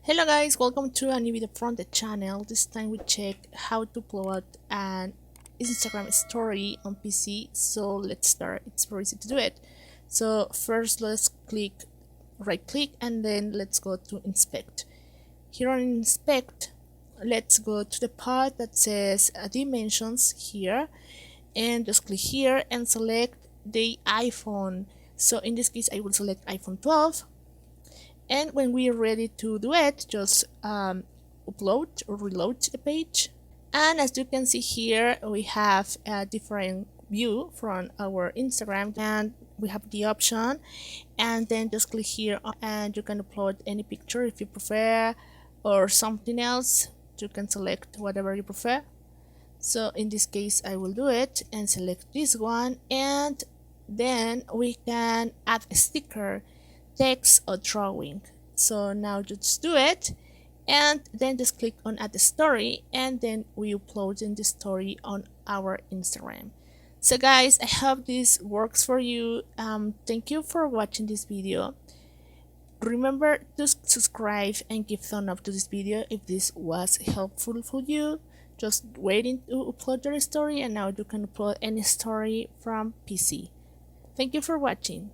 Hello guys, welcome to a new video from the channel. This time we check how to upload an Instagram story on PC. So let's start. It's very easy to do it. So first let's right click and then let's go to inspect. Here on inspect, let's go to the part that says dimensions here and just click here and select the iPhone. So in this case I will select iPhone 12. And when we are ready to do it, just upload or reload the page. And as you can see here, we have a different view from our Instagram, and we have the option, and then just click here and you can upload any picture if you prefer, or something else. You can select whatever you prefer. So in this case I will do it and select this one, and then we can add a sticker, text, or drawing. So now just do it and then just click on add the story, and then we upload in the story on our Instagram. So guys, I hope this works for you. Thank you for watching this video. Remember to subscribe and give thumb up to this video if this was helpful for you. Just waiting to upload your story, and now you can upload any story from PC. Thank you for watching.